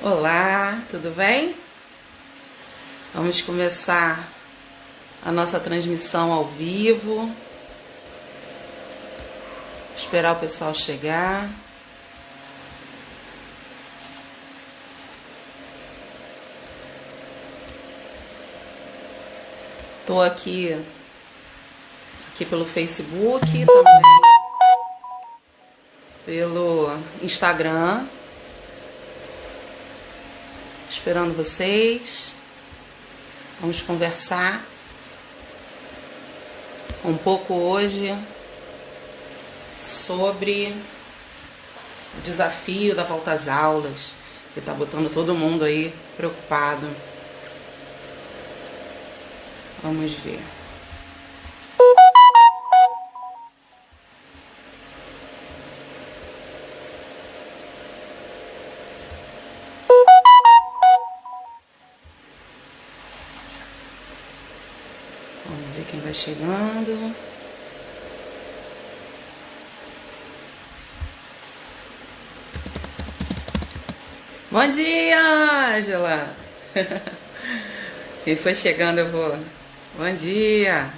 Olá, tudo bem? Vamos começar a nossa transmissão ao vivo. Esperar o pessoal chegar. Estou aqui pelo Facebook, também pelo Instagram. Esperando vocês. Vamos conversar um pouco hoje sobre o desafio da volta às aulas, que está botando todo mundo aí preocupado. Vamos ver. Vamos ver quem vai chegando. Bom dia, Ângela! Quem foi chegando eu vou. Bom dia!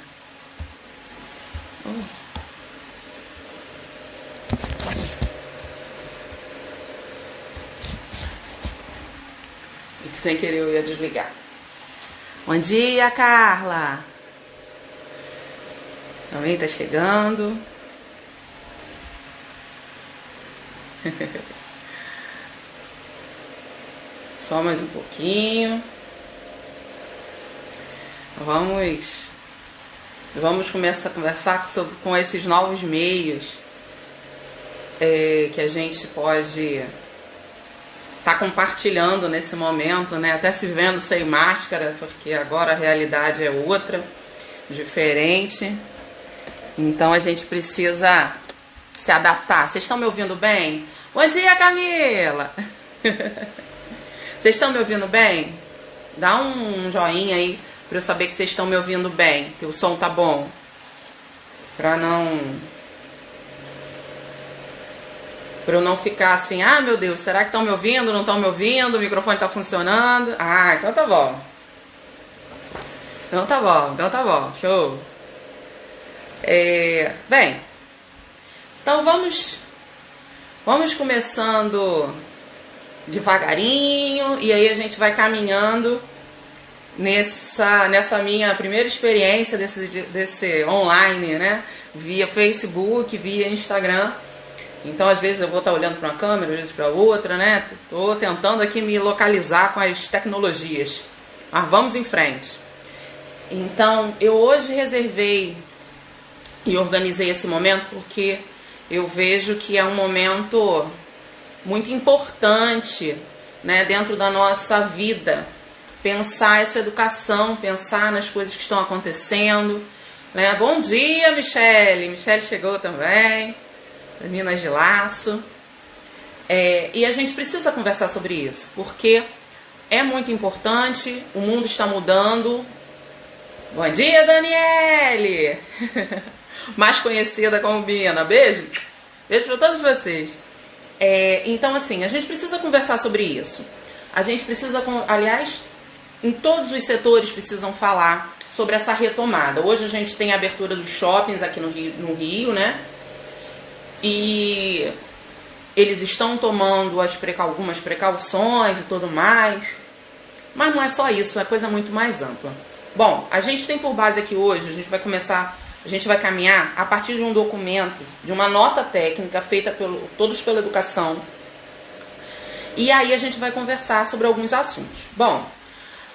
E que sem querer eu ia desligar. Bom dia, Carla! Também tá chegando. Só mais um pouquinho. Vamos começar a conversar com esses novos meios que a gente pode estar compartilhando nesse momento, né? Até se vendo sem máscara, porque agora a realidade é outra, diferente. Então a gente precisa se adaptar. Vocês estão me ouvindo bem? Bom dia, Camila! Vocês estão me ouvindo bem? Dá um joinha aí para eu saber que vocês estão me ouvindo bem, que o som tá bom. Para eu não ficar assim, ah, meu Deus, será que estão me ouvindo? Não estão me ouvindo? O microfone tá funcionando? Ah, então tá bom. Então tá bom, show. Bem, então vamos começando devagarinho e aí a gente vai caminhando nessa minha primeira experiência desse online, né? Via Facebook, via Instagram. Então às vezes eu vou estar olhando para uma câmera, às vezes para outra, né? Tô tentando aqui me localizar com as tecnologias. Mas vamos em frente. Então eu hoje reservei e organizei esse momento porque eu vejo que é um momento muito importante, né, dentro da nossa vida, pensar essa educação, pensar nas coisas que estão acontecendo, né? Bom dia, Michele chegou também, das Minas de Laço, e a gente precisa conversar sobre isso, porque é muito importante, o mundo está mudando. Bom dia, Daniele! Mais conhecida como Bina. Beijo para todos vocês. Então, assim, a gente precisa conversar sobre isso. A gente precisa, aliás, em todos os setores precisam falar sobre essa retomada. Hoje a gente tem a abertura dos shoppings aqui no Rio, né? E eles estão tomando algumas precauções e tudo mais. Mas não é só isso, é coisa muito mais ampla. Bom, a gente tem por base aqui hoje, a gente vai caminhar a partir de um documento, de uma nota técnica feita todos pela educação. E aí a gente vai conversar sobre alguns assuntos. Bom,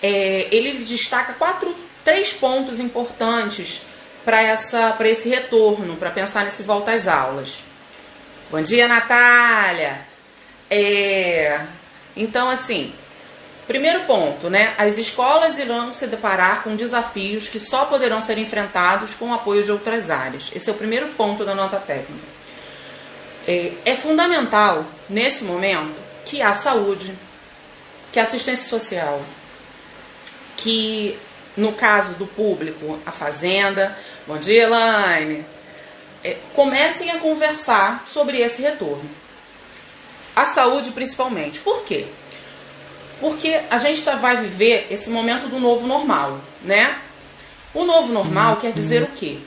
ele destaca 3 pontos importantes para esse retorno, para pensar nesse volta às aulas. Bom dia, Natália! Então, assim, primeiro ponto, né? As escolas irão se deparar com desafios que só poderão ser enfrentados com o apoio de outras áreas. Esse é o primeiro ponto da nota técnica. É fundamental, nesse momento, que a saúde, que a assistência social, que, no caso do público, a fazenda, bom dia, Elaine, comecem a conversar sobre esse retorno. A saúde, principalmente. Por quê? Porque a gente vai viver esse momento do novo normal, né? O novo normal quer dizer o quê?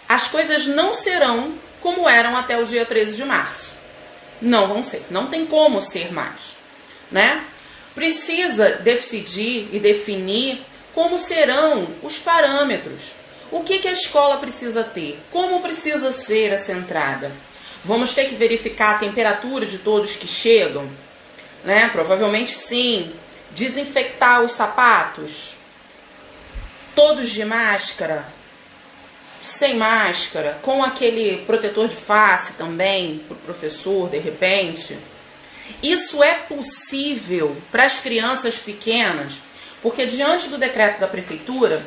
As coisas não serão como eram até o dia 13 de março. Não vão ser, não tem como ser mais, né? Precisa decidir e definir como serão os parâmetros. O que a escola precisa ter? Como precisa ser essa entrada? Vamos ter que verificar a temperatura de todos que chegam? Né? Provavelmente sim. Desinfectar os sapatos? Todos de máscara? Sem máscara? Com aquele protetor de face também, para o professor, de repente? Isso é possível para as crianças pequenas, porque diante do decreto da prefeitura,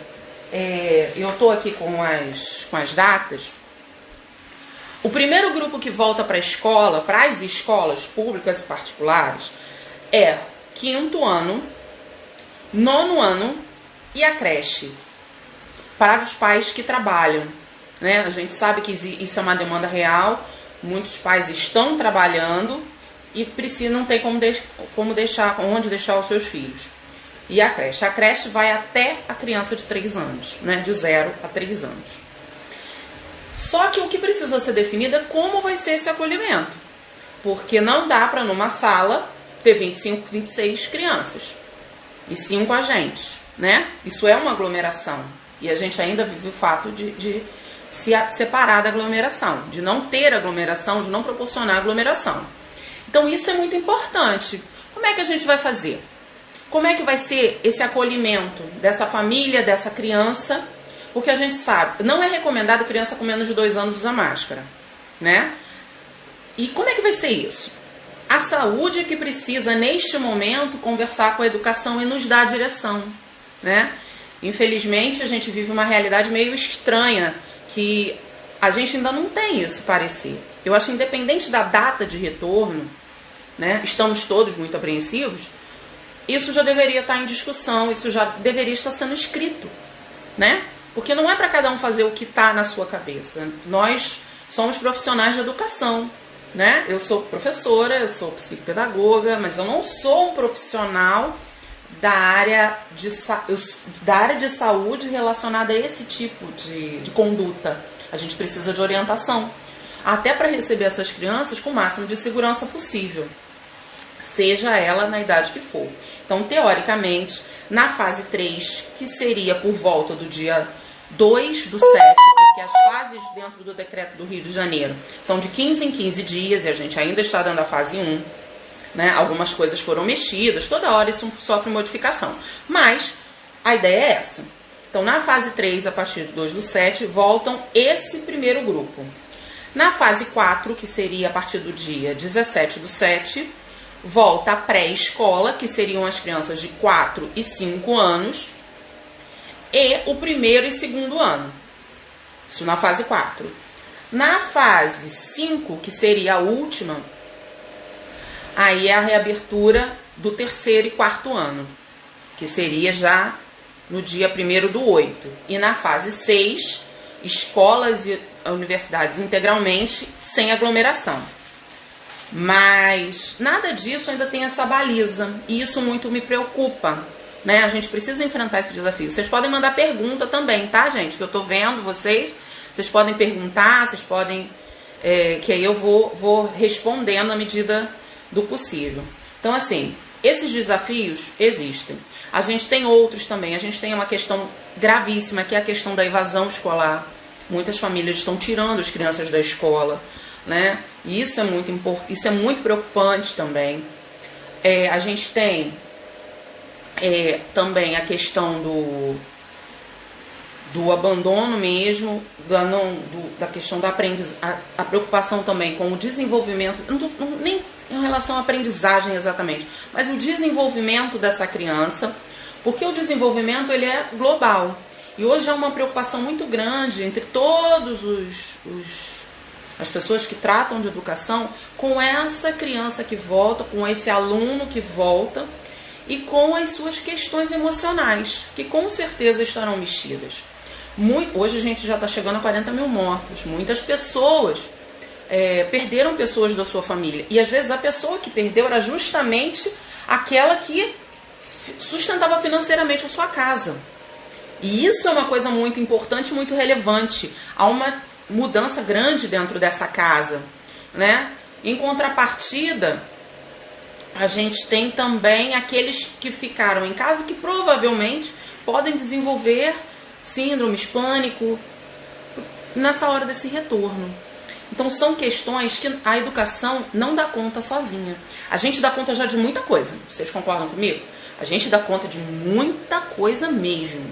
eu estou aqui com as datas, o primeiro grupo que volta para a escola, para as escolas públicas e particulares, é 5º ano, 9º ano e a creche, para os pais que trabalham, né? A gente sabe que isso é uma demanda real, muitos pais estão trabalhando e não tem onde deixar os seus filhos. E a creche vai até a criança de 3 anos, né? De 0 a 3 anos. Só que o que precisa ser definido é como vai ser esse acolhimento. Porque não dá para numa sala ter 25, 26 crianças e 5 agentes, né? Isso é uma aglomeração. E a gente ainda vive o fato de se separar da aglomeração, de não ter aglomeração, de não proporcionar aglomeração. Então isso é muito importante. Como é que a gente vai fazer? Como é que vai ser esse acolhimento dessa família, dessa criança? Porque a gente sabe, não é recomendado criança com menos de 2 anos usar máscara, né? E como é que vai ser isso? A saúde é que precisa, neste momento, conversar com a educação e nos dar a direção, né? Infelizmente, a gente vive uma realidade meio estranha, que a gente ainda não tem esse parecer. Eu acho, independente da data de retorno, né? Estamos todos muito apreensivos, isso já deveria estar em discussão, isso já deveria estar sendo escrito, né? Porque não é para cada um fazer o que está na sua cabeça. Nós somos profissionais de educação, né? Eu sou professora, eu sou psicopedagoga, mas eu não sou um profissional da área de saúde relacionada a esse tipo de conduta. A gente precisa de orientação, até para receber essas crianças com o máximo de segurança possível, seja ela na idade que for. Então, teoricamente, na fase 3, que seria por volta do dia 2/7, porque as fases dentro do decreto do Rio de Janeiro são de 15 em 15 dias, e a gente ainda está dando a fase 1, né? Algumas coisas foram mexidas, toda hora isso sofre modificação. Mas a ideia é essa. Então, na fase 3, a partir de 2/7, voltam esse primeiro grupo. Na fase 4, que seria a partir do dia 17/7, volta a pré-escola, que seriam as crianças de 4 e 5 anos, e o 1º e 2º ano. Isso na fase 4. Na fase 5, que seria a última, aí é a reabertura do 3º e 4º ano, que seria já no dia 1/8. E na fase 6, escolas e universidades integralmente, sem aglomeração. Mas nada disso ainda tem essa baliza, e isso muito me preocupa, né? A gente precisa enfrentar esse desafio. Vocês podem mandar pergunta também, tá, gente? Que eu tô vendo vocês podem perguntar, vocês podem, que aí eu vou respondendo à medida do possível. Então, assim, esses desafios existem. A gente tem outros também. A gente tem uma questão gravíssima, que é a questão da evasão escolar. Muitas famílias estão tirando as crianças da escola, né? E isso é muito importante, isso é muito preocupante também. A gente tem também a questão do abandono mesmo, da questão da aprendizagem, a preocupação também com o desenvolvimento, nem em relação à aprendizagem exatamente, mas o desenvolvimento dessa criança, porque o desenvolvimento ele é global. E hoje há uma preocupação muito grande entre todos as pessoas que tratam de educação com essa criança que volta, com esse aluno que volta e com as suas questões emocionais, que com certeza estarão mexidas. Hoje a gente já está chegando a 40 mil mortos. Muitas pessoas perderam pessoas da sua família. E às vezes a pessoa que perdeu era justamente aquela que sustentava financeiramente a sua casa. E isso é uma coisa muito importante, muito relevante. Há uma mudança grande dentro dessa casa, né? Em contrapartida, a gente tem também aqueles que ficaram em casa que provavelmente podem desenvolver síndromes, pânico, nessa hora desse retorno. Então são questões que a educação não dá conta sozinha. A gente dá conta já de muita coisa. Vocês concordam comigo? A gente dá conta de muita coisa mesmo.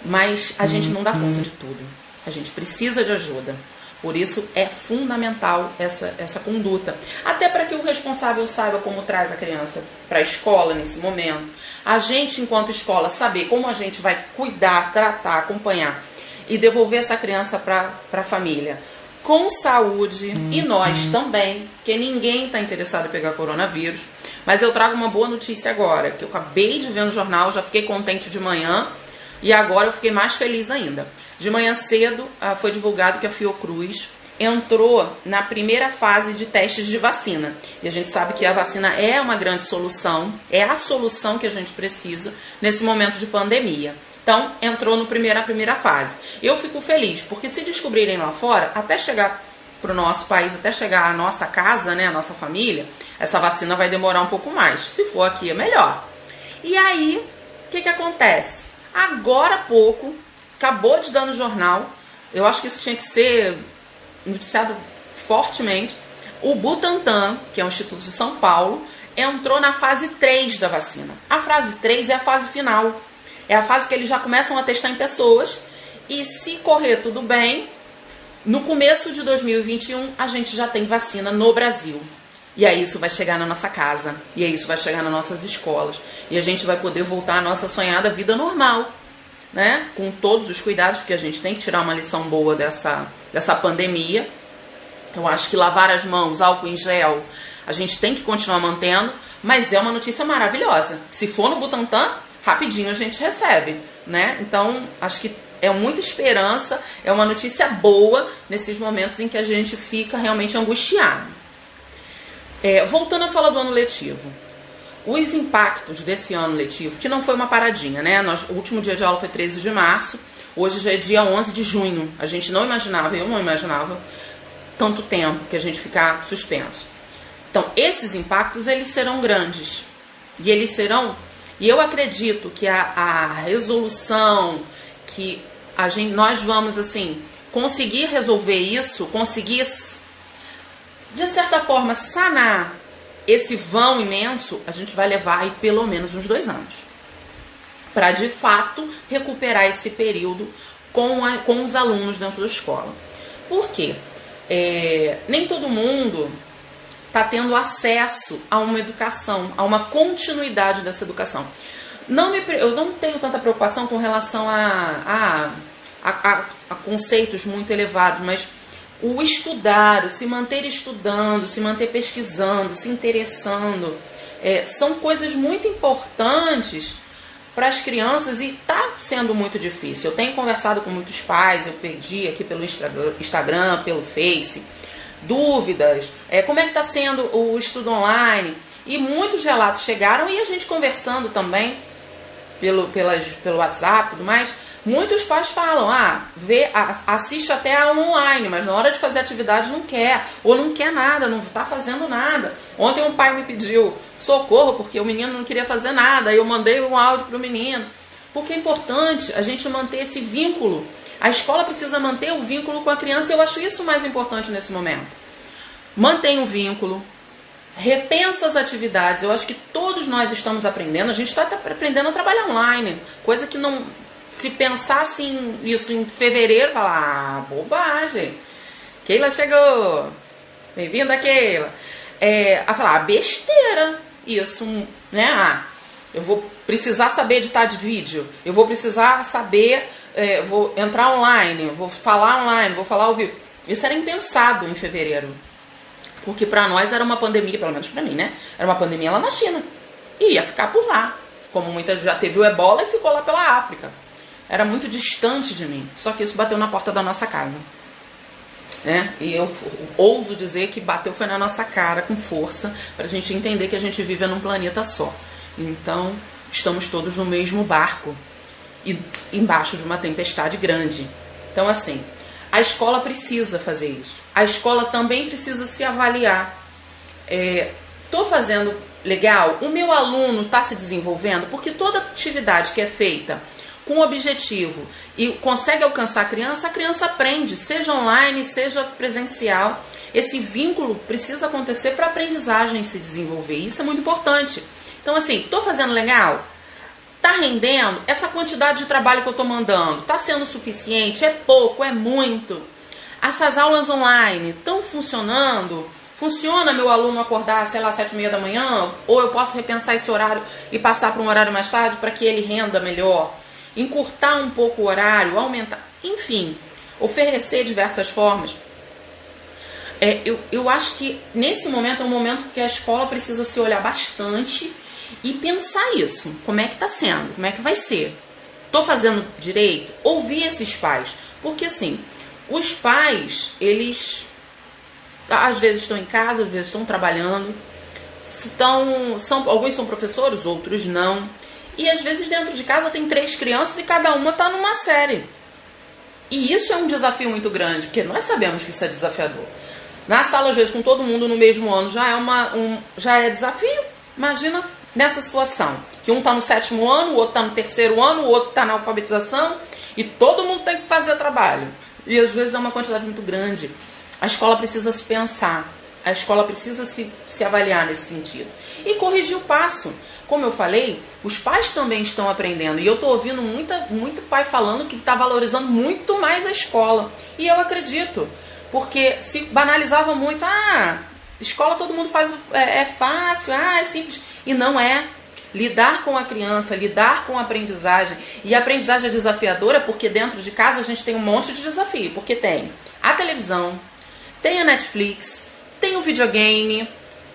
Mas a gente não dá conta de tudo. A gente precisa de ajuda. Por isso é fundamental essa conduta. Até para que o responsável saiba como traz a criança para a escola nesse momento. A gente, enquanto escola, saber como a gente vai cuidar, tratar, acompanhar e devolver essa criança para a família com saúde. E nós também, porque ninguém está interessado em pegar coronavírus. Mas eu trago uma boa notícia agora, que eu acabei de ver no jornal, já fiquei contente de manhã e agora eu fiquei mais feliz ainda. De manhã cedo foi divulgado que a Fiocruz entrou na primeira fase de testes de vacina. E a gente sabe que a vacina é uma grande solução, é a solução que a gente precisa nesse momento de pandemia. Então, entrou na primeira fase. Eu fico feliz, porque se descobrirem lá fora, até chegar para o nosso país, até chegar à nossa casa, né, a nossa família, essa vacina vai demorar um pouco mais. Se for aqui, é melhor. E aí, o que acontece? Agora há pouco, acabou de dar no jornal, eu acho que isso tinha que ser noticiado fortemente, o Butantan, que é um instituto de São Paulo, entrou na fase 3 da vacina. A fase 3 é a fase final. É a fase que eles já começam a testar em pessoas e, se correr tudo bem, no começo de 2021 a gente já tem vacina no Brasil. E aí isso vai chegar na nossa casa, e aí isso vai chegar nas nossas escolas, e a gente vai poder voltar à nossa sonhada vida normal, né? Com todos os cuidados, porque a gente tem que tirar uma lição boa dessa pandemia. Eu acho que lavar as mãos, álcool em gel, a gente tem que continuar mantendo, mas é uma notícia maravilhosa. Se for no Butantan, rapidinho a gente recebe, né? Então, acho que é muita esperança, é uma notícia boa nesses momentos em que a gente fica realmente angustiado. Voltando a falar do ano letivo. Os impactos desse ano letivo, que não foi uma paradinha, né? O último dia de aula foi 13 de março, hoje já é dia 11 de junho. A gente não imaginava, eu não imaginava tanto tempo que a gente ficar suspenso. Então, esses impactos, eles serão grandes. E eu acredito que a resolução, que nós vamos, assim, conseguir resolver isso, conseguir, de certa forma, sanar esse vão imenso, a gente vai levar aí pelo menos uns 2 anos. Para, de fato, recuperar esse período com os alunos dentro da escola. Por quê? Nem todo mundo está tendo acesso a uma educação, a uma continuidade dessa educação. Eu não tenho tanta preocupação com relação a conceitos muito elevados, mas o estudar, o se manter estudando, se manter pesquisando, se interessando, são coisas muito importantes para as crianças e está sendo muito difícil. Eu tenho conversado com muitos pais, eu pedi aqui pelo Instagram, pelo Face, dúvidas, como é que está sendo o estudo online, e muitos relatos chegaram, e a gente conversando também pelo WhatsApp e tudo mais, muitos pais falam, assiste até a online, mas na hora de fazer atividade não quer, ou não quer nada, não está fazendo nada. Ontem um pai me pediu socorro, porque o menino não queria fazer nada, aí eu mandei um áudio para o menino, porque é importante a gente manter esse vínculo. A escola precisa manter o vínculo com a criança, e eu acho isso mais importante nesse momento. Mantém o vínculo, repensa as atividades. Eu acho que todos nós estamos aprendendo, a gente está aprendendo a trabalhar online, coisa que não, se pensasse isso em fevereiro, falar, bobagem, Keila chegou, bem-vinda Keila, a falar, besteira, isso, né, eu vou precisar saber editar de vídeo, eu vou precisar saber, vou entrar online, vou falar online, vou falar ao vivo. Isso era impensado em fevereiro. Porque para nós era uma pandemia, pelo menos para mim, né? Era uma pandemia lá na China. E ia ficar por lá. Como muitas já teve o ebola e ficou lá pela África. Era muito distante de mim. Só que isso bateu na porta da nossa casa. Né? E eu ouso dizer que bateu foi na nossa cara com força, para a gente entender que a gente vive num planeta só. Então, estamos todos no mesmo barco e embaixo de uma tempestade grande. Então, assim, a escola precisa fazer isso. A escola também precisa se avaliar. Estou fazendo legal? O meu aluno está se desenvolvendo? Porque toda atividade que é feita com objetivo e consegue alcançar a criança aprende, seja online, seja presencial. Esse vínculo precisa acontecer para a aprendizagem se desenvolver. Isso é muito importante. Então, assim, estou fazendo legal? Está rendendo? Essa quantidade de trabalho que eu estou mandando está sendo suficiente? É pouco? É muito? Essas aulas online estão funcionando? Funciona meu aluno acordar, sei lá, 7h30 da manhã? Ou eu posso repensar esse horário e passar para um horário mais tarde para que ele renda melhor? Encurtar um pouco o horário, aumentar, enfim, oferecer diversas formas. Eu acho que nesse momento é um momento que a escola precisa se olhar bastante e pensar isso. Como é que está sendo? Como é que vai ser? Estou fazendo direito? Ouvir esses pais. Porque assim, os pais, eles às vezes estão em casa, às vezes estão trabalhando. Alguns são professores, outros não. E às vezes dentro de casa tem 3 crianças e cada uma está numa série. E isso é um desafio muito grande, porque nós sabemos que isso é desafiador. Na sala, às vezes, com todo mundo no mesmo ano, já é desafio. Imagina nessa situação, que um está no 7º ano, o outro está no 3º ano, o outro está na alfabetização, e todo mundo tem que fazer trabalho. E às vezes é uma quantidade muito grande. A escola precisa se pensar, a escola precisa se avaliar nesse sentido. E corrigir o passo. Como eu falei, os pais também estão aprendendo. E eu estou ouvindo muito pai falando que está valorizando muito mais a escola. E eu acredito. Porque se banalizava muito, escola todo mundo faz, é fácil, é simples. E não é. Lidar com a criança, lidar com a aprendizagem. E a aprendizagem é desafiadora porque dentro de casa a gente tem um monte de desafio. Porque tem a televisão, tem a Netflix, tem o videogame,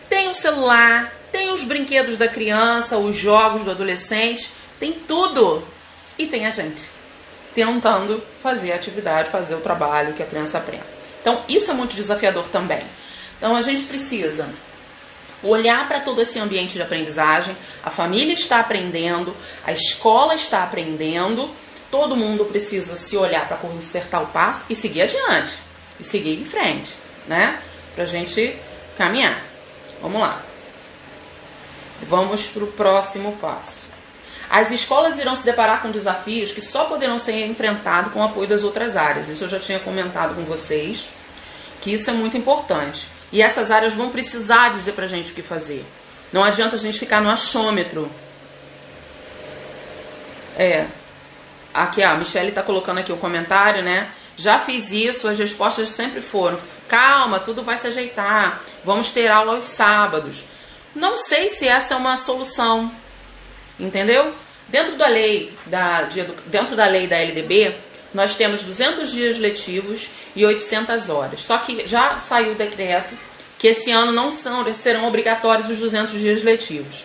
tem o celular, tem os brinquedos da criança, os jogos do adolescente, tem tudo. E tem a gente tentando fazer a atividade, fazer o trabalho que a criança aprenda. Então, isso é muito desafiador também. Então, a gente precisa olhar para todo esse ambiente de aprendizagem. A família está aprendendo, a escola está aprendendo. Todo mundo precisa se olhar para consertar o passo e seguir adiante. E seguir em frente, né? Para a gente caminhar. Vamos lá. Vamos para o próximo passo. As escolas irão se deparar com desafios que só poderão ser enfrentados com o apoio das outras áreas. Isso eu já tinha comentado com vocês, que isso é muito importante. E essas áreas vão precisar dizer pra gente o que fazer. Não adianta a gente ficar no achômetro. Aqui, a Michelle tá colocando aqui o comentário, né? Já fiz isso, as respostas sempre foram: calma, tudo vai se ajeitar, vamos ter aula aos sábados. Não sei se essa é uma solução, entendeu? Dentro da lei da LDB, nós temos 200 dias letivos e 800 horas. Só que já saiu o decreto que esse ano não serão obrigatórios os 200 dias letivos.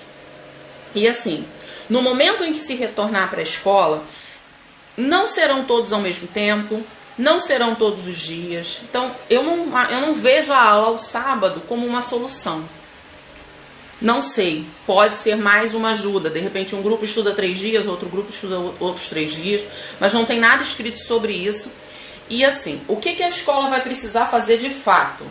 E assim, no momento em que se retornar para a escola, não serão todos ao mesmo tempo, não serão todos os dias. Então, eu não vejo a aula ao sábado como uma solução. Não sei, pode ser mais uma ajuda. De repente um grupo estuda 3 dias, outro grupo estuda outros 3 dias, mas não tem nada escrito sobre isso. E assim, o que a escola vai precisar fazer de fato?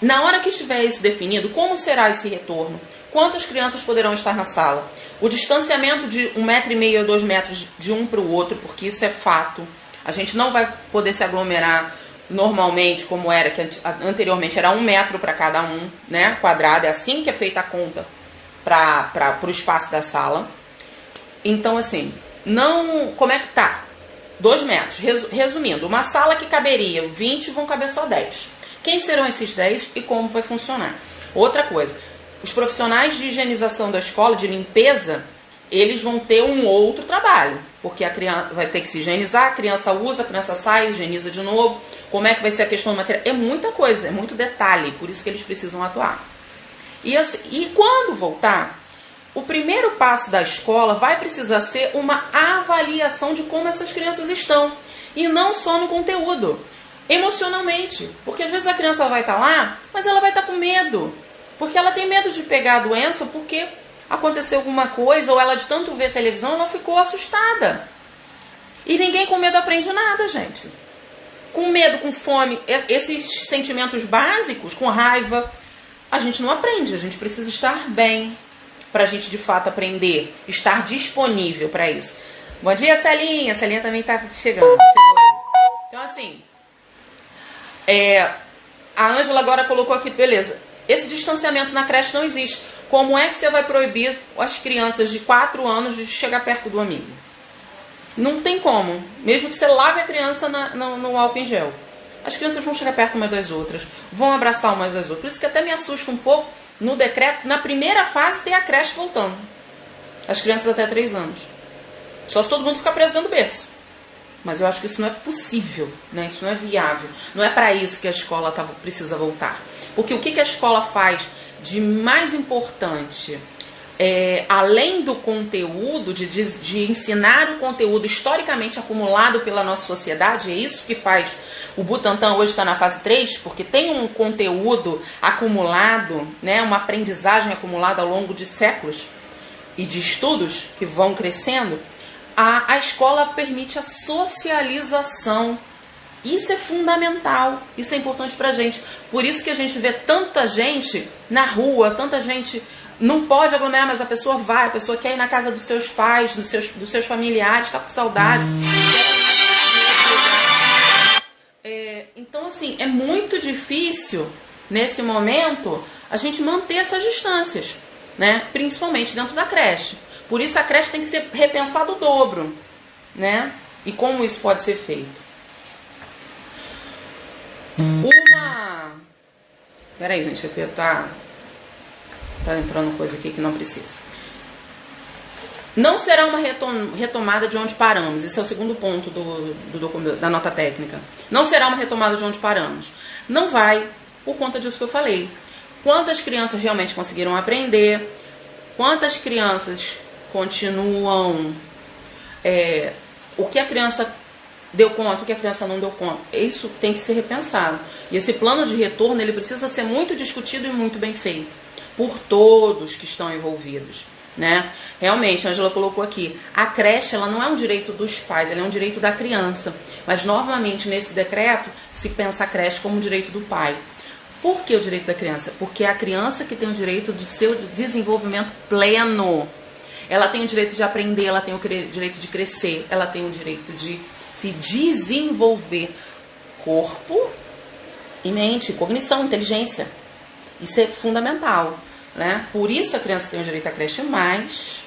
Na hora que estiver isso definido, como será esse retorno? Quantas crianças poderão estar na sala? O distanciamento de 1,5 m ou 2 metros de um para o outro, porque isso é fato. A gente não vai poder se aglomerar normalmente, como era, que anteriormente era 1 metro para cada um, né, quadrado. É assim que é feita a conta para o espaço da sala. Então, assim, como é que tá? 2 metros. Resumindo, uma sala que caberia 20, vão caber só 10. Quem serão esses 10 e como vai funcionar? Outra coisa, os profissionais de higienização da escola, de limpeza, eles vão ter um outro trabalho, porque a criança vai ter que se higienizar, a criança usa, a criança sai, higieniza de novo. Como é que vai ser a questão do material? É muita coisa, é muito detalhe, por isso que eles precisam atuar. E quando voltar, o primeiro passo da escola vai precisar ser uma avaliação de como essas crianças estão, e não só no conteúdo, emocionalmente, porque às vezes a criança vai estar lá, mas ela vai estar com medo, porque ela tem medo de pegar a doença, porque aconteceu alguma coisa, ou ela de tanto ver televisão, ela ficou assustada. E ninguém com medo aprende nada, gente. Com medo, com fome, esses sentimentos básicos, com raiva, a gente não aprende. A gente precisa estar bem para a gente de fato aprender, estar disponível para isso. Bom dia, Celinha. Celinha também está chegando. Chegou aí. Então, assim, a Ângela agora colocou aqui, beleza, esse distanciamento na creche não existe. Como é que você vai proibir as crianças de 4 anos de chegar perto do amigo? Não tem como. Mesmo que você lave a criança no álcool em gel. As crianças vão chegar perto umas das outras, vão abraçar umas das outras. Por isso que até me assusta um pouco no decreto, na primeira fase, ter a creche voltando. As crianças até 3 anos. Só se todo mundo ficar preso dentro do berço. Mas eu acho que isso não é possível, né? Isso não é viável. Não é para isso que a escola precisa voltar. Porque o que a escola faz de mais importante, além do conteúdo, de ensinar o conteúdo historicamente acumulado pela nossa sociedade, é isso que faz. O Butantan hoje está na fase 3, porque tem um conteúdo acumulado, né? Uma aprendizagem acumulada ao longo de séculos e de estudos que vão crescendo. A escola permite a socialização. Isso é fundamental, isso é importante pra gente. Por isso que a gente vê tanta gente na rua, tanta gente não pode aglomerar, mas a pessoa vai, a pessoa quer ir na casa dos seus pais, dos seus familiares, tá com saudade. Então, assim, é muito difícil, nesse momento, a gente manter essas distâncias, né? Principalmente dentro da creche. Por isso a creche tem que ser repensada o dobro, né? E como isso pode ser feito? Peraí, gente, tá entrando coisa aqui que não precisa. Não será uma retomada de onde paramos. Esse é o segundo ponto da nota técnica. Não será uma retomada de onde paramos. Não vai, por conta disso que eu falei. Quantas crianças realmente conseguiram aprender? Quantas crianças continuam... o que a criança deu conta, o que a criança não deu conta. Isso tem que ser repensado. E esse plano de retorno, ele precisa ser muito discutido e muito bem feito. Por todos que estão envolvidos, né? Realmente, a Angela colocou aqui, a creche, ela não é um direito dos pais, ela é um direito da criança. Mas, novamente, nesse decreto, se pensa a creche como um direito do pai. Por que o direito da criança? Porque é a criança que tem o direito do seu desenvolvimento pleno. Ela tem o direito de aprender, ela tem o direito de crescer, ela tem o direito de se desenvolver corpo e mente, cognição, inteligência. Isso é fundamental, né? Por isso a criança tem o direito à creche, mas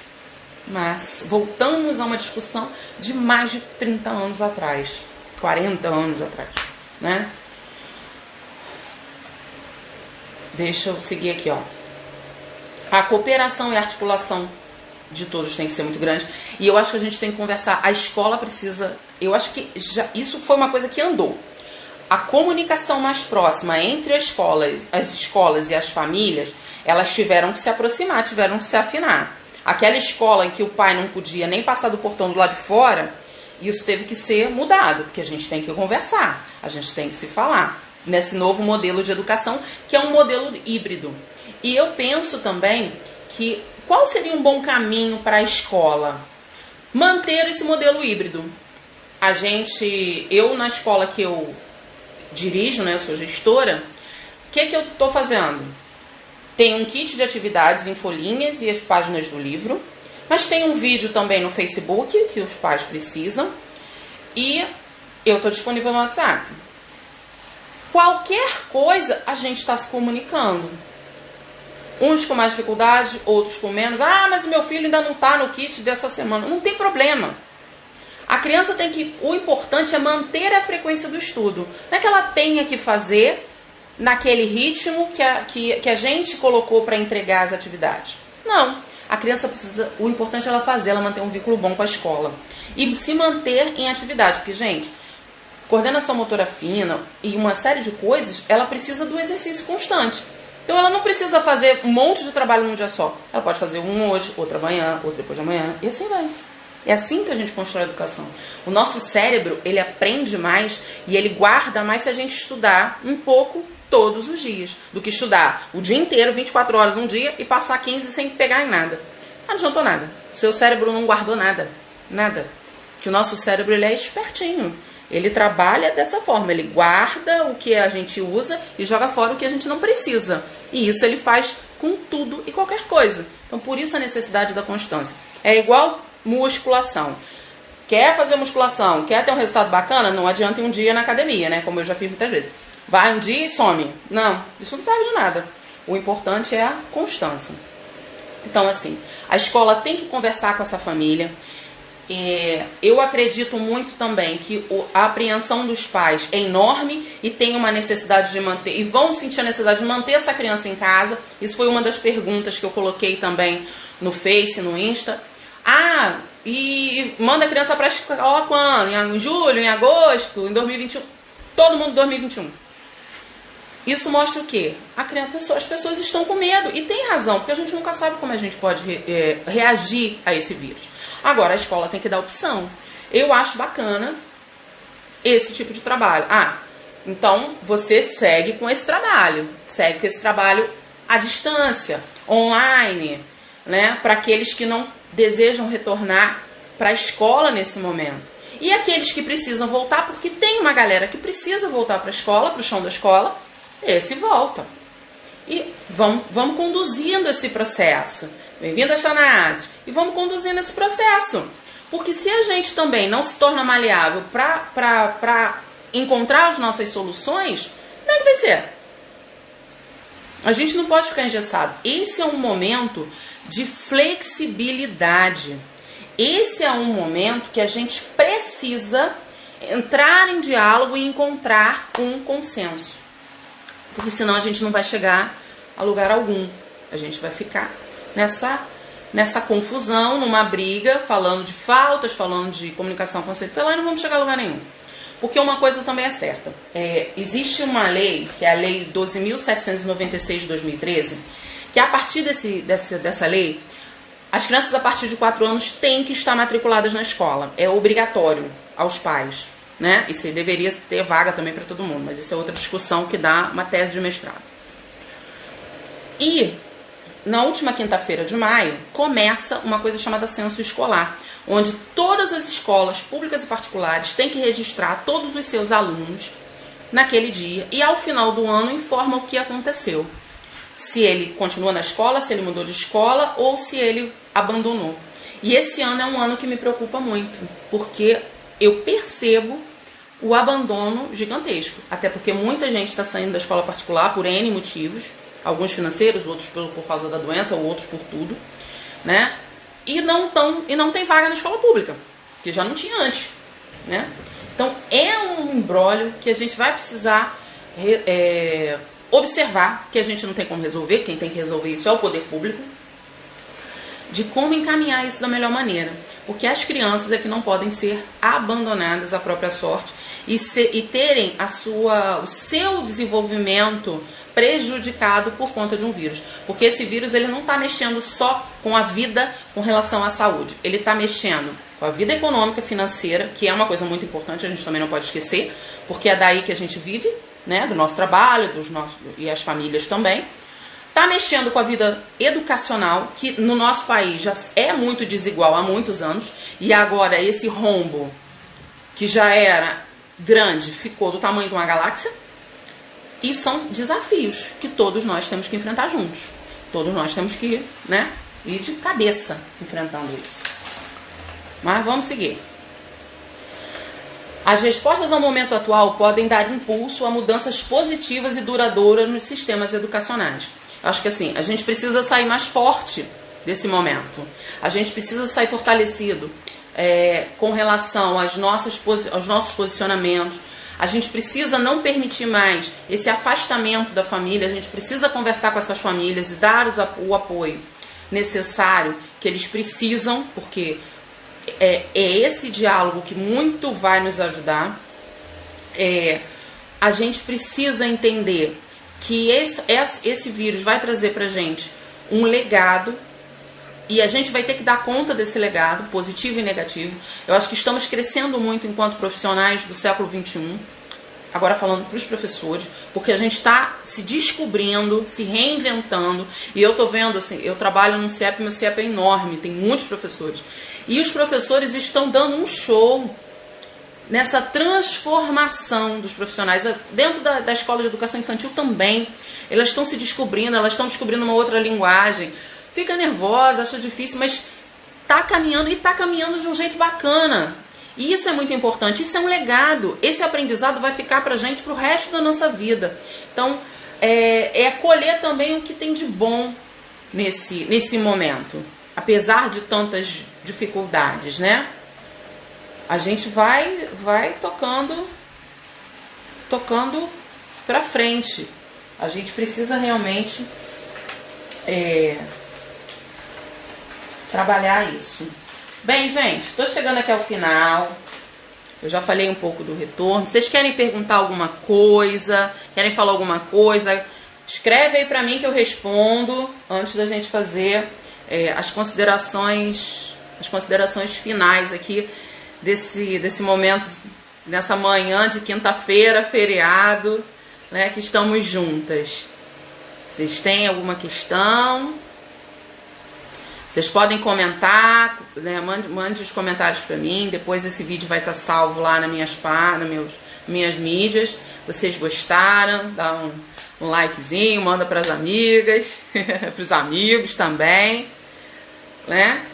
voltamos a uma discussão de mais de 30 anos atrás, 40 anos atrás, né? Deixa eu seguir aqui, ó. A cooperação e a articulação de todos tem que ser muito grande. E eu acho que a gente tem que conversar. A escola precisa... Eu acho que isso foi uma coisa que andou. A comunicação mais próxima entre as escolas e as famílias, elas tiveram que se aproximar, tiveram que se afinar. Aquela escola em que o pai não podia nem passar do portão do lado de fora, isso teve que ser mudado, porque a gente tem que conversar, a gente tem que se falar. Nesse novo modelo de educação, que é um modelo híbrido. E eu penso também que qual seria um bom caminho para a escola? Manter esse modelo híbrido. Eu na escola que eu dirijo, né, eu sou gestora, o que eu estou fazendo? Tem um kit de atividades em folhinhas e as páginas do livro, mas tem um vídeo também no Facebook que os pais precisam e eu estou disponível no WhatsApp. Qualquer coisa a gente está se comunicando. Uns com mais dificuldade, outros com menos. Ah, mas o meu filho ainda não está no kit dessa semana. Não tem problema. A criança tem que... O importante é manter a frequência do estudo. Não é que ela tenha que fazer naquele ritmo que a gente colocou para entregar as atividades. Não. A criança precisa... O importante é ela fazer, ela manter um vínculo bom com a escola. E se manter em atividade. Porque, gente, coordenação motora fina e uma série de coisas, ela precisa do exercício constante. Então ela não precisa fazer um monte de trabalho num dia só. Ela pode fazer um hoje, outro amanhã, outro depois de amanhã, e assim vai. É assim que a gente constrói a educação. O nosso cérebro, ele aprende mais e ele guarda mais se a gente estudar um pouco todos os dias, do que estudar o dia inteiro, 24 horas um dia, e passar 15 sem pegar em nada. Não adiantou nada. O seu cérebro não guardou nada. Nada. Que o nosso cérebro, ele é espertinho. Ele trabalha dessa forma. Ele guarda o que a gente usa e joga fora o que a gente não precisa. E isso ele faz com tudo e qualquer coisa. Então, por isso a necessidade da constância. É igual musculação. Quer fazer musculação, quer ter um resultado bacana, não adianta um dia na academia, né? Como eu já fiz muitas vezes. Vai um dia e some. Não, isso não serve de nada. O importante é a constância. Então, assim, a escola tem que conversar com essa família. Eu acredito muito também que a apreensão dos pais é enorme e tem uma necessidade de manter, e vão sentir a necessidade de manter essa criança em casa. Isso foi uma das perguntas que eu coloquei também no Face, no Insta. E manda a criança para a escola quando? Em julho, em agosto, em 2021? Todo mundo em 2021. Isso mostra o quê? As pessoas estão com medo, e tem razão, porque a gente nunca sabe como a gente pode reagir a esse vírus. Agora, a escola tem que dar opção. Eu acho bacana esse tipo de trabalho. Então você segue com esse trabalho. Segue com esse trabalho à distância, online, né? Para aqueles que não desejam retornar para a escola nesse momento. E aqueles que precisam voltar, porque tem uma galera que precisa voltar para a escola, para o chão da escola, esse volta. E vamos conduzindo esse processo. Bem-vinda, Chanase. E vamos conduzindo esse processo. Porque se a gente também não se torna maleável para encontrar as nossas soluções, como é que vai ser? A gente não pode ficar engessado. Esse é um momento de flexibilidade. Esse é um momento que a gente precisa entrar em diálogo e encontrar um consenso. Porque senão a gente não vai chegar a lugar algum. A gente vai ficar nessa confusão, numa briga, falando de faltas, falando de comunicação conceitual, e não vamos chegar a lugar nenhum. Porque uma coisa também é certa. Existe uma lei, que é a Lei 12.796 de 2013, que a partir dessa lei, as crianças a partir de 4 anos têm que estar matriculadas na escola. É obrigatório aos pais, né? Isso deveria ter vaga também para todo mundo, mas isso é outra discussão que dá uma tese de mestrado. E na última quinta-feira de maio, começa uma coisa chamada censo escolar, onde todas as escolas públicas e particulares têm que registrar todos os seus alunos naquele dia e ao final do ano informa o que aconteceu. Se ele continua na escola, se ele mudou de escola ou se ele abandonou. E esse ano é um ano que me preocupa muito, porque eu percebo o abandono gigantesco. Até porque muita gente está saindo da escola particular por N motivos, alguns financeiros, outros por causa da doença, ou outros por tudo, né? E não tem vaga na escola pública, que já não tinha antes, né? Então é um imbróglio que a gente vai precisar observar, que a gente não tem como resolver, quem tem que resolver isso é o poder público, de como encaminhar isso da melhor maneira. Porque as crianças é que não podem ser abandonadas à própria sorte e terem o seu desenvolvimento prejudicado por conta de um vírus. Porque esse vírus ele não está mexendo só com a vida com relação à saúde. Ele está mexendo com a vida econômica, financeira, que é uma coisa muito importante, a gente também não pode esquecer, porque é daí que a gente vive, né, do nosso trabalho, e as famílias também. Está mexendo com a vida educacional, que no nosso país já é muito desigual há muitos anos, e agora esse rombo, que já era grande, ficou do tamanho de uma galáxia, e são desafios que todos nós temos que enfrentar juntos. Todos nós temos que, né, ir de cabeça enfrentando isso. Mas vamos seguir. As respostas ao momento atual podem dar impulso a mudanças positivas e duradouras nos sistemas educacionais. Eu acho que assim, a gente precisa sair mais forte desse momento. A gente precisa sair fortalecido com relação aos nossos posicionamentos. A gente precisa não permitir mais esse afastamento da família. A gente precisa conversar com essas famílias e dar o apoio necessário que eles precisam, porque é esse diálogo que muito vai nos ajudar. A gente precisa entender que esse vírus vai trazer pra gente um legado e a gente vai ter que dar conta desse legado, positivo e negativo. Eu acho que estamos crescendo muito enquanto profissionais do século XXI. agora falando para os professores, porque a gente está se descobrindo, se reinventando, e eu tô vendo assim, eu trabalho no CIEP, meu CIEP é enorme, tem muitos professores, e os professores estão dando um show nessa transformação dos profissionais, dentro da escola de educação infantil também, elas estão se descobrindo, elas estão descobrindo uma outra linguagem, fica nervosa, acha difícil, mas tá caminhando, e tá caminhando de um jeito bacana. E isso é muito importante, isso é um legado. Esse aprendizado vai ficar pra gente pro resto da nossa vida. Então, é colher também o que tem de bom nesse momento. Apesar de tantas dificuldades, né? A gente vai tocando pra frente. A gente precisa realmente trabalhar isso. Bem, gente, estou chegando aqui ao final. Eu já falei um pouco do retorno. Vocês querem perguntar alguma coisa? Querem falar alguma coisa? Escreve aí pra mim que eu respondo antes da gente fazer as considerações finais aqui desse momento, nessa manhã de quinta-feira, feriado, né, que estamos juntas. Vocês têm alguma questão? Vocês podem comentar, né? Mande os comentários para mim. Depois esse vídeo vai estar salvo lá nas minhas mídias. Vocês gostaram? Dá um likezinho, manda para as amigas, para os amigos também, né?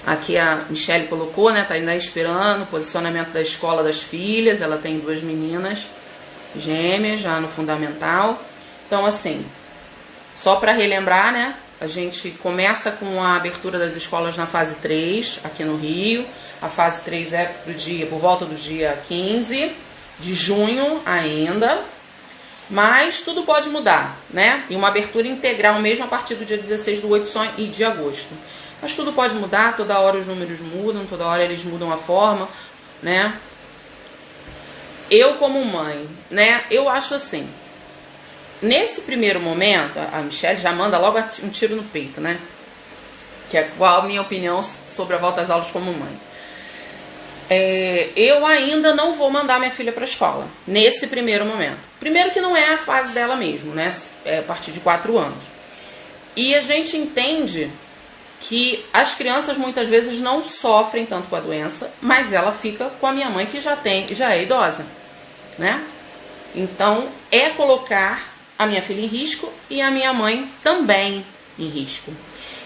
Aqui a Michelle colocou, né? Tá ainda esperando o posicionamento da escola das filhas. Ela tem 2 meninas gêmeas já no fundamental. Então, assim, só para relembrar, né? A gente começa com a abertura das escolas na fase 3, aqui no Rio. A fase 3 é por volta do dia 15 de junho ainda. Mas tudo pode mudar, né? E uma abertura integral mesmo a partir do dia 16/8 só e de agosto. Mas tudo pode mudar, toda hora os números mudam, toda hora eles mudam a forma, né? Eu como mãe, né? Eu acho assim, nesse primeiro momento, a Michelle já manda logo um tiro no peito, né? Que é qual a minha opinião sobre a volta às aulas como mãe. Eu ainda não vou mandar minha filha para a escola, nesse primeiro momento. Primeiro que não é a fase dela mesmo, né? É a partir de 4 anos. E a gente entende que as crianças muitas vezes não sofrem tanto com a doença, mas ela fica com a minha mãe que já é idosa, né? Então, é colocar a minha filha em risco e a minha mãe também em risco.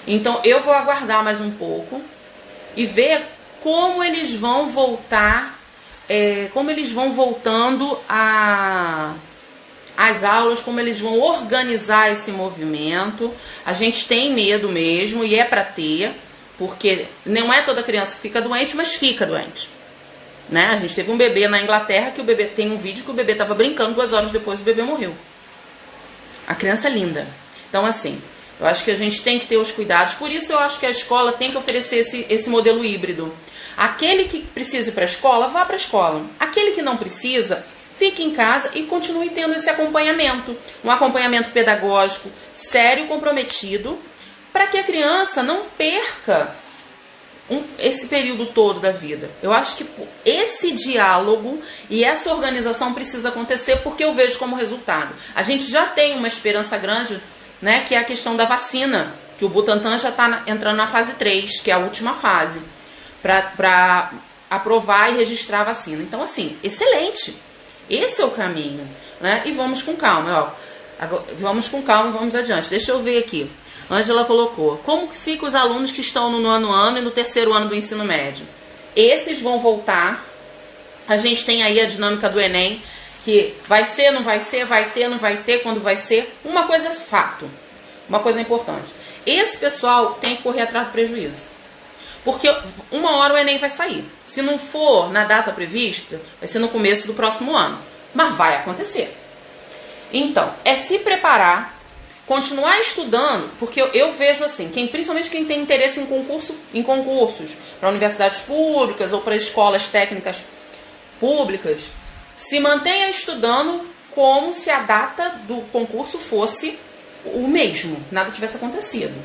Então, eu vou aguardar mais um pouco e ver como eles vão voltar, como eles vão voltando às aulas, como eles vão organizar esse movimento. A gente tem medo mesmo, e é para ter, porque não é toda criança que fica doente, mas fica doente, né? A gente teve um bebê na Inglaterra que o bebê tem um vídeo que o bebê estava brincando, 2 horas depois o bebê morreu. A criança é linda. Então, assim, eu acho que a gente tem que ter os cuidados. Por isso eu acho que a escola tem que oferecer esse modelo híbrido. Aquele que precisa ir para a escola, vá para a escola. Aquele que não precisa, fique em casa e continue tendo esse acompanhamento. Um acompanhamento pedagógico sério, comprometido, para que a criança não perca esse período todo da vida. Eu acho que esse diálogo e essa organização precisa acontecer, porque eu vejo como resultado. A gente já tem uma esperança grande, né, que é a questão da vacina, que o Butantan já está entrando na fase 3, que é a última fase, para aprovar e registrar a vacina. Então, assim, excelente. Esse é o caminho, né? E vamos com calma, ó. Vamos com calma e vamos adiante. Deixa eu ver aqui. Ângela colocou: como que ficam os alunos que estão no 9º ano e no 3º ano do ensino médio? Esses vão voltar. A gente tem aí a dinâmica do Enem, que vai ser, não vai ser, vai ter, não vai ter, quando vai ser. Uma coisa é fato, uma coisa importante. Esse pessoal tem que correr atrás do prejuízo. Porque uma hora o Enem vai sair. Se não for na data prevista, vai ser no começo do próximo ano. Mas vai acontecer. Então, é se preparar, continuar estudando, porque eu vejo assim, principalmente quem tem interesse em concursos para universidades públicas ou para escolas técnicas públicas, se mantenha estudando como se a data do concurso fosse o mesmo, nada tivesse acontecido.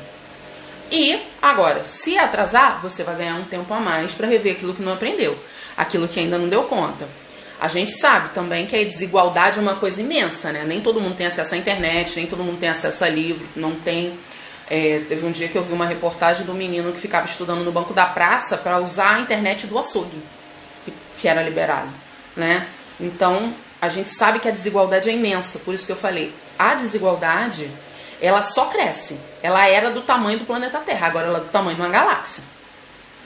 E agora, se atrasar, você vai ganhar um tempo a mais para rever aquilo que não aprendeu. aquilo que ainda não deu conta. A gente sabe também que a desigualdade é uma coisa imensa, né? Nem todo mundo tem acesso à internet, nem todo mundo tem acesso a livro, não tem... teve um dia que eu vi uma reportagem do menino que ficava estudando no banco da praça para usar a internet do açougue, que era liberado, né? Então, a gente sabe que a desigualdade é imensa, por isso que eu falei, a desigualdade, ela só cresce. Ela era do tamanho do planeta Terra, agora ela é do tamanho de uma galáxia,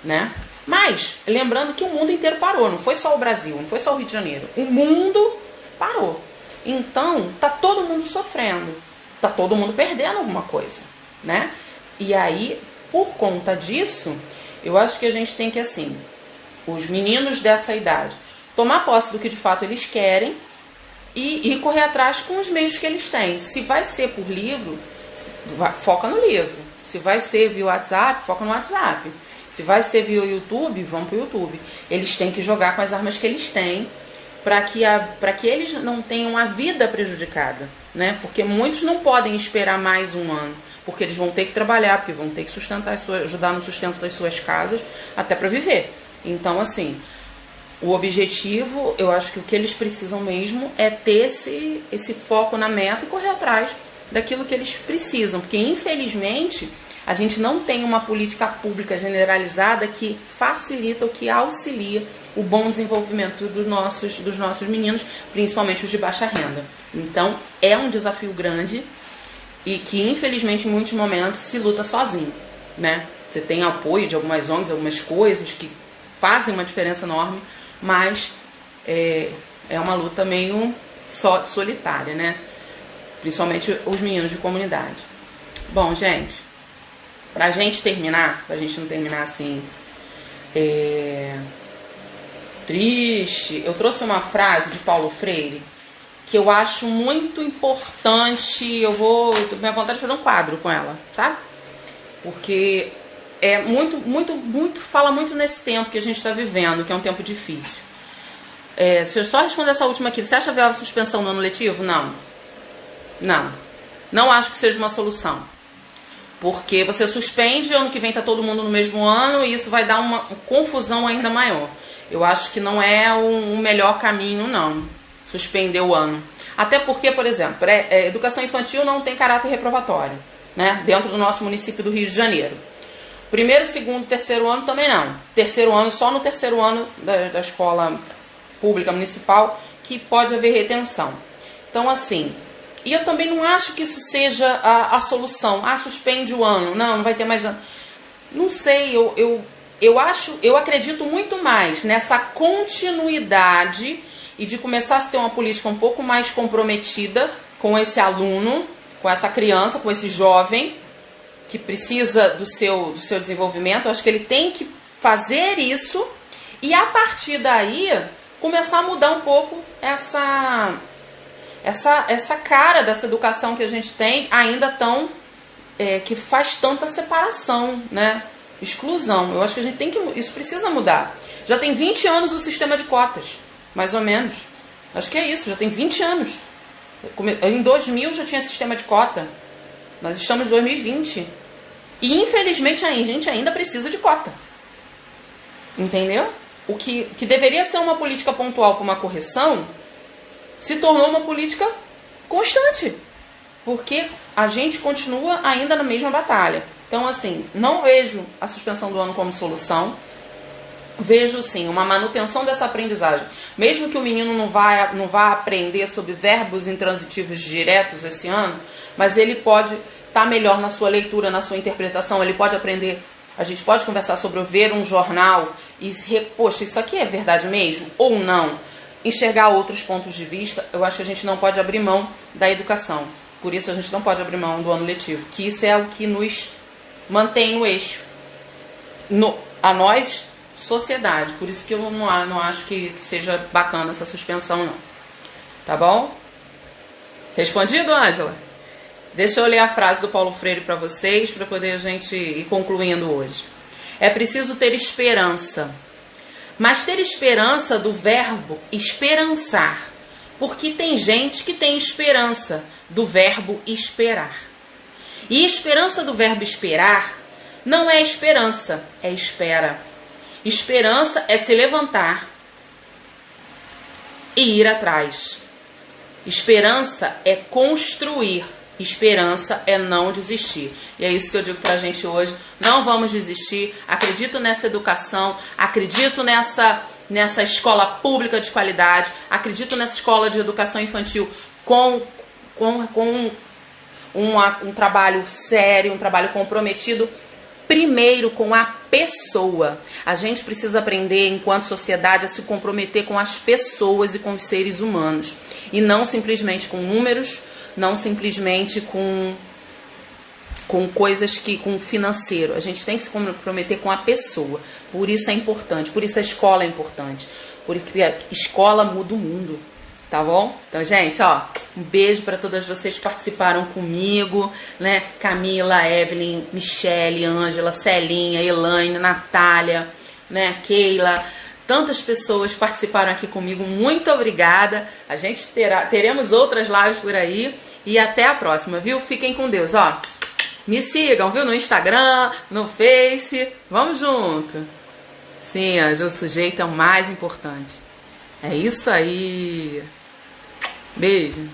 né? Mas, lembrando que o mundo inteiro parou, não foi só o Brasil, não foi só o Rio de Janeiro, o mundo parou. Então, tá todo mundo sofrendo, tá todo mundo perdendo alguma coisa, né? E aí, por conta disso, eu acho que a gente tem que, assim, os meninos dessa idade, tomar posse do que de fato eles querem e correr atrás com os meios que eles têm. Se vai ser por livro, foca no livro. Se vai ser via WhatsApp, foca no WhatsApp. Se vai ser via YouTube, vamos para o YouTube. Eles têm que jogar com as armas que eles têm para que eles não tenham a vida prejudicada, né? Porque muitos não podem esperar mais um ano, porque eles vão ter que trabalhar, porque vão ter que ajudar no sustento das suas casas, até para viver. Então, assim, o objetivo, eu acho que o que eles precisam mesmo é ter esse foco na meta e correr atrás daquilo que eles precisam, porque infelizmente a gente não tem uma política pública generalizada que facilita ou que auxilia o bom desenvolvimento dos nossos meninos, principalmente os de baixa renda. Então, é um desafio grande e que, infelizmente, em muitos momentos se luta sozinho, né? Você tem apoio de algumas ONGs, algumas coisas que fazem uma diferença enorme, mas é uma luta meio solitária, né? Principalmente os meninos de comunidade. Bom, gente, pra gente não terminar assim, triste, eu trouxe uma frase de Paulo Freire que eu acho muito importante. Minha vontade de fazer um quadro com ela, sabe? Porque fala muito nesse tempo que a gente está vivendo, que é um tempo difícil. Se eu só responder essa última aqui, você acha viável a suspensão no ano letivo? Não acho que seja uma solução. Porque você suspende, ano que vem tá todo mundo no mesmo ano e isso vai dar uma confusão ainda maior. Eu acho que não é o melhor caminho, não, suspender o ano. Até porque, por exemplo, educação infantil não tem caráter reprovatório, né? Dentro do nosso município do Rio de Janeiro. Primeiro, segundo, terceiro ano também não. Terceiro ano, só no terceiro ano da escola pública municipal que pode haver retenção. Então, assim, e eu também não acho que isso seja a solução. Suspende o ano. Não vai ter mais ano. Não sei, eu acredito muito mais nessa continuidade e de começar a se ter uma política um pouco mais comprometida com esse aluno, com essa criança, com esse jovem que precisa do seu desenvolvimento. Eu acho que ele tem que fazer isso e, a partir daí, começar a mudar um pouco essa cara dessa educação que a gente tem, ainda tão que faz tanta separação, né? Exclusão. Eu acho que isso precisa mudar. Já tem 20 anos o sistema de cotas, mais ou menos. Acho que é isso, já tem 20 anos. Em 2000 já tinha sistema de cota. Nós estamos em 2020. E, infelizmente, a gente ainda precisa de cota. Entendeu? O que deveria ser uma política pontual com uma correção se tornou uma política constante. Porque a gente continua ainda na mesma batalha. Então, assim, não vejo a suspensão do ano como solução. Vejo, sim, uma manutenção dessa aprendizagem. Mesmo que o menino não vá aprender sobre verbos intransitivos diretos esse ano, mas ele pode estar melhor na sua leitura, na sua interpretação. Ele pode aprender. A gente pode conversar sobre ver um jornal e, poxa, isso aqui é verdade mesmo? Ou não? Enxergar outros pontos de vista. Eu acho que a gente não pode abrir mão da educação. Por isso a gente não pode abrir mão do ano letivo. Que isso é o que nos mantém no eixo. A nós, sociedade. Por isso que eu não acho que seja bacana essa suspensão, não. Tá bom? Respondido, Ângela? Deixa eu ler a frase do Paulo Freire para vocês, para poder a gente ir concluindo hoje. É preciso ter esperança. Mas ter esperança do verbo esperançar. Porque tem gente que tem esperança do verbo esperar. E esperança do verbo esperar não é esperança, é espera. Esperança é se levantar, e ir atrás. Esperança é construir. Esperança é não desistir. E é isso que eu digo pra gente hoje. Não vamos desistir. Acredito nessa educação. Acredito nessa escola pública de qualidade. Acredito nessa escola de educação infantil com um trabalho sério, um trabalho comprometido. Primeiro com a pessoa. A gente precisa aprender, enquanto sociedade, a se comprometer com as pessoas e com os seres humanos. E não simplesmente com números, não simplesmente com coisas com financeiro. A gente tem que se comprometer com a pessoa. Por isso é importante, por isso a escola é importante. Porque a escola muda o mundo. Tá bom? Então, gente, ó, um beijo para todas vocês que participaram comigo, né? Camila, Evelyn, Michele, Ângela, Celinha, Elaine, Natália, né? Keila, tantas pessoas participaram aqui comigo. Muito obrigada. A gente teremos outras lives por aí e até a próxima, viu? Fiquem com Deus, ó. Me sigam, viu? No Instagram, no Face. Vamos junto. Sim, o sujeito é o mais importante. É isso aí. Beijo.